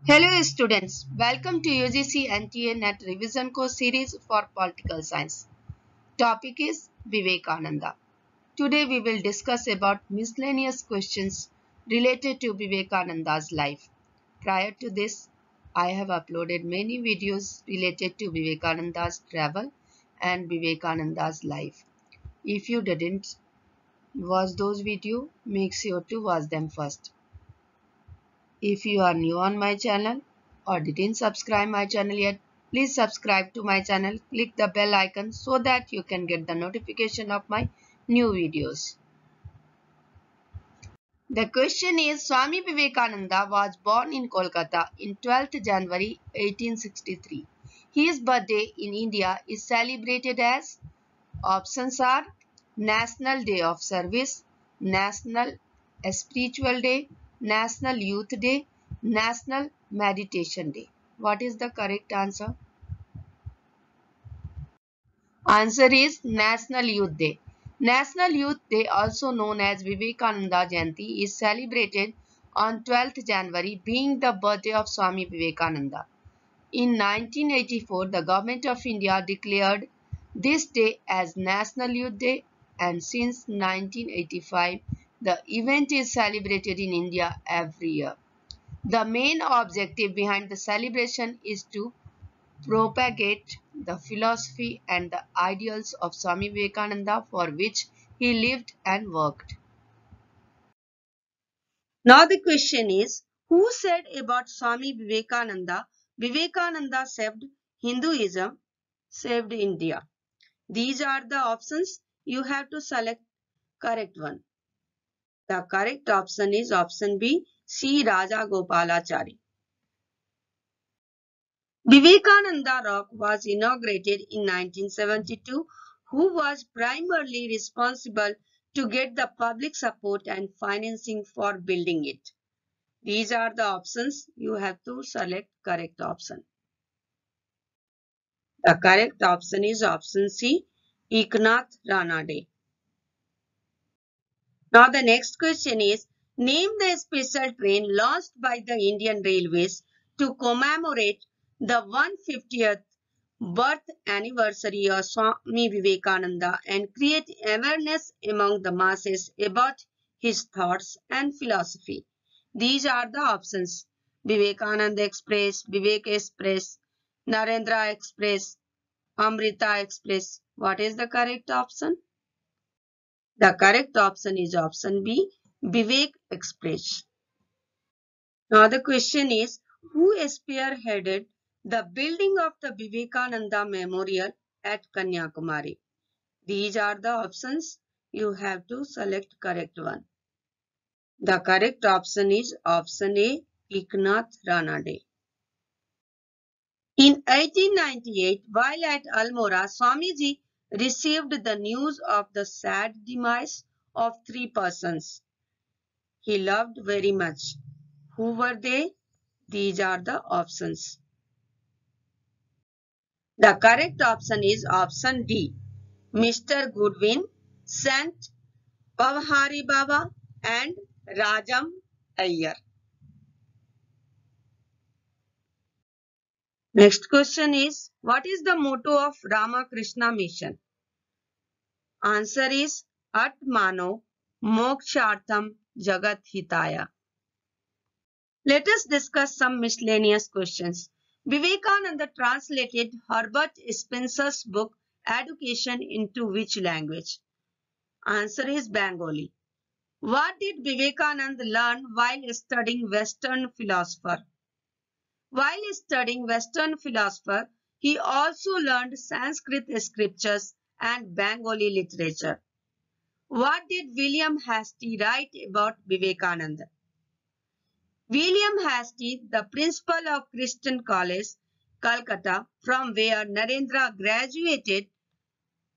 Hello students, welcome to UGC NTA NET Revision Course Series for Political Science. Topic is Vivekananda. Today we will discuss about miscellaneous questions related to Vivekananda's life. Prior to this, I have uploaded many videos related to Vivekananda's travel and Vivekananda's life. If you didn't watch those videos, make sure to watch them first. If you are new on my channel or didn't subscribe my channel yet, please subscribe to my channel. Click the bell icon so that you can get the notification of my new videos. The question is Swami Vivekananda was born in Kolkata in 12th January 1863. His birthday in India is celebrated as options are National Day of Service, National Spiritual Day, National Youth Day, National Meditation Day. What is the correct answer? Answer is National Youth Day. National Youth Day, also known as Vivekananda Jayanti, is celebrated on 12th January, being the birthday of Swami Vivekananda. In 1984, the Government of India declared this day as National Youth Day, and since 1985, the event is celebrated in India every year. The main objective behind the celebration is to propagate the philosophy and the ideals of Swami Vivekananda, for which he lived and worked. Now the question is, who said about Swami Vivekananda, Vivekananda saved Hinduism, saved India? These are the options. You have to select correct one. The correct option is option B, C. Raja Gopalachari. Vivekananda Rock was inaugurated in 1972. Who was primarily responsible to get the public support and financing for building it? These are the options. You have to select correct option. The correct option is option C, Eknath Ranade. Now the next question is, name the special train launched by the Indian Railways to commemorate the 150th birth anniversary of Swami Vivekananda and create awareness among the masses about his thoughts and philosophy. These are the options: Vivekananda Express, Vivek Express, Narendra Express, Amrita Express. What is the correct option? The correct option is option B, Vivek Express. Now the question is, who spearheaded the building of the Vivekananda Memorial at Kanyakumari? These are the options. You have to select correct one. The correct option is option A, Eknath Ranade. In 1898, while at Almora, Swamiji received the news of the sad demise of three persons he loved very much. Who were they? These are the options. The correct option is option D, Mr. Goodwin, Sant Pavhari Baba and Rajam Iyer. Next question is, what is the motto of Ramakrishna Mission? Answer is Atmano Mokshartham Jagat Hitaya. Let us discuss some miscellaneous questions. Vivekananda translated Herbert Spencer's book Education into which language? Answer is Bengali. What did Vivekananda learn while studying Western philosopher? While studying Western philosopher, he also learned Sanskrit scriptures and Bengali literature. What did William Hastie write about Vivekananda? William Hastie, the principal of Christian College, Calcutta, from where Narendra graduated,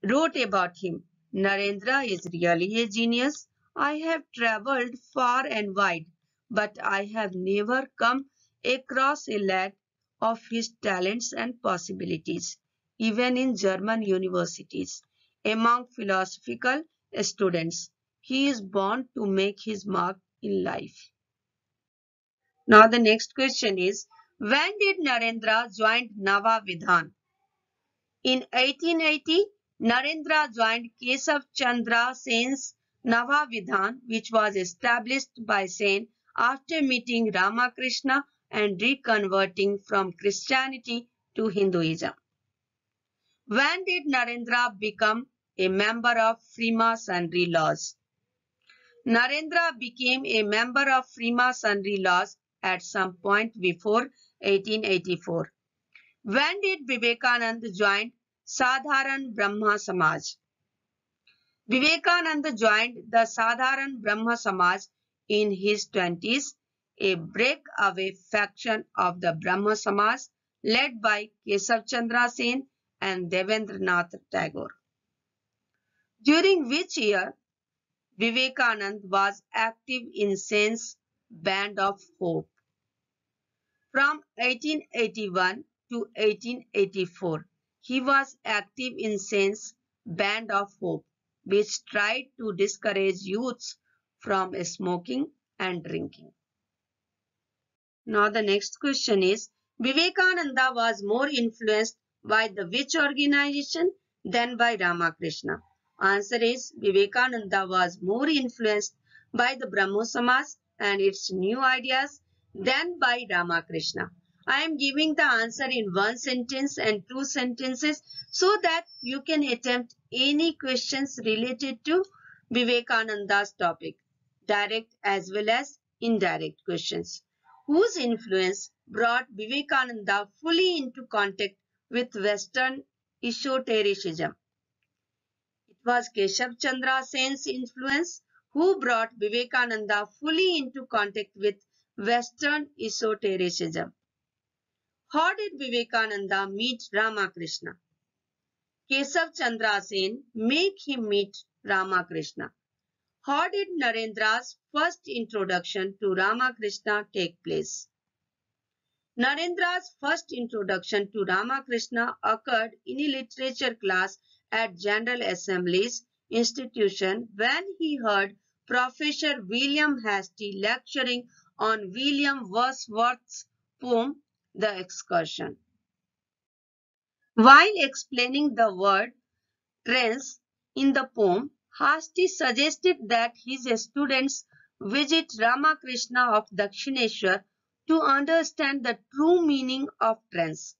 wrote about him. Narendra is really a genius. I have travelled far and wide, but I have never come across a lad of his talents and possibilities, even in German universities. Among philosophical students, he is born to make his mark in life. Now the next question is, When did Narendra join Nava Vidhan? In 1880, Narendra joined Kesav Chandra Sen's Nava Vidhan, which was established by Sen after meeting Ramakrishna and reconverting from Christianity to Hinduism. When did Narendra become a member of Freemasonry laws? Narendra became a member of Freemasonry laws at some point before 1884. When did Vivekananda join Sadharan Brahma Samaj? Vivekananda joined the Sadharan Brahma Samaj in his 20s, a breakaway faction of the Brahma Samaj led by Kesav Chandra Sen and Devendranath Tagore. During which year Vivekananda was active in Sen's Band of Hope? From 1881 to 1884, he was active in Sen's Band of Hope, which tried to discourage youths from smoking and drinking. Now the next question is, Vivekananda was more influenced by the which organization than by Ramakrishna? Answer is, Vivekananda was more influenced by the Brahmo Samaj and its new ideas than by Ramakrishna. I am giving the answer in one sentence and two sentences so that you can attempt any questions related to Vivekananda's topic, direct as well as indirect questions. Whose influence brought Vivekananda fully into contact with Western esotericism? It was Keshav Chandra Sen's influence who brought Vivekananda fully into contact with Western esotericism. How did Vivekananda meet Ramakrishna? Keshav Chandra Sen make him meet Ramakrishna. How did Narendra's first introduction to Ramakrishna take place? Narendra's first introduction to Ramakrishna occurred in a literature class at General Assembly's institution when he heard Professor William Hastie lecturing on William Wordsworth's poem, The Excursion. While explaining the word trance in the poem, Hastie suggested that his students visit Ramakrishna of Dakshineshwar to understand the true meaning of trance.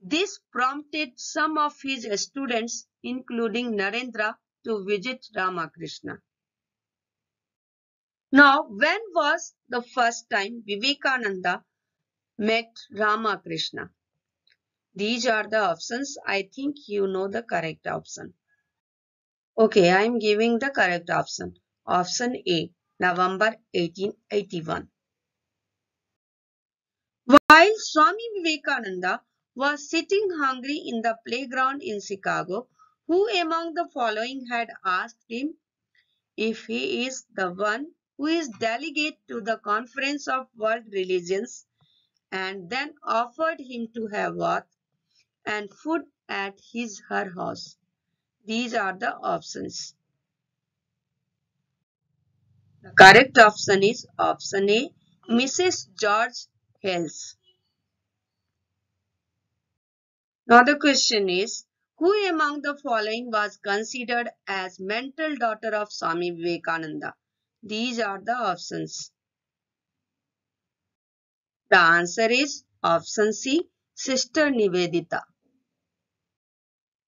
This prompted some of his students, including Narendra, to visit Ramakrishna. Now, when was the first time Vivekananda met Ramakrishna? These are the options. I think you know the correct option. Okay, I am giving the correct option. Option A, November 1881. While Swami Vivekananda was sitting hungry in the playground in Chicago, who among the following had asked him if he is the one who is delegate to the Conference of World Religions and then offered him to have bath and food at her house? These are the options. The correct option is option A, Mrs. George Hales. Now the question is, who among the following was considered as mental daughter of Swami Vivekananda? These are the options. The answer is option C, Sister Nivedita.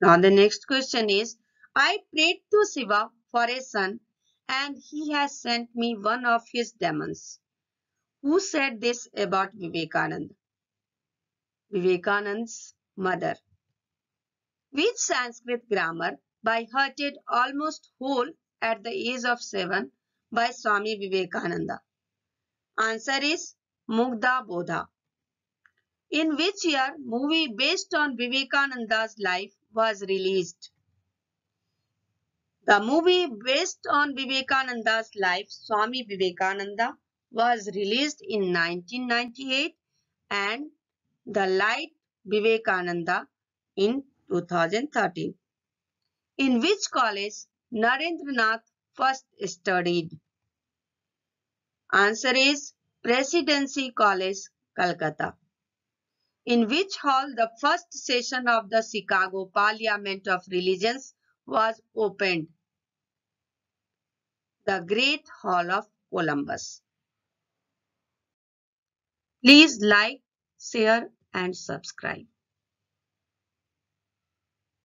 Now the next question is, I prayed to Shiva for a son and he has sent me one of his demons. Who said this about Vivekananda? Vivekananda's mother. Which Sanskrit grammar by hearted almost whole at the age of 7 by Swami Vivekananda? Answer is Mugdha Bodha. In which year movie based on Vivekananda's life was released? The movie based on Vivekananda's life, Swami Vivekananda, was released in 1998 and The Light Vivekananda in 2013. In which college Narendranath first studied? Answer is Presidency College, Calcutta. In which hall the first session of the Chicago Parliament of Religions was opened? The Great Hall of Columbus. Please like, share and subscribe.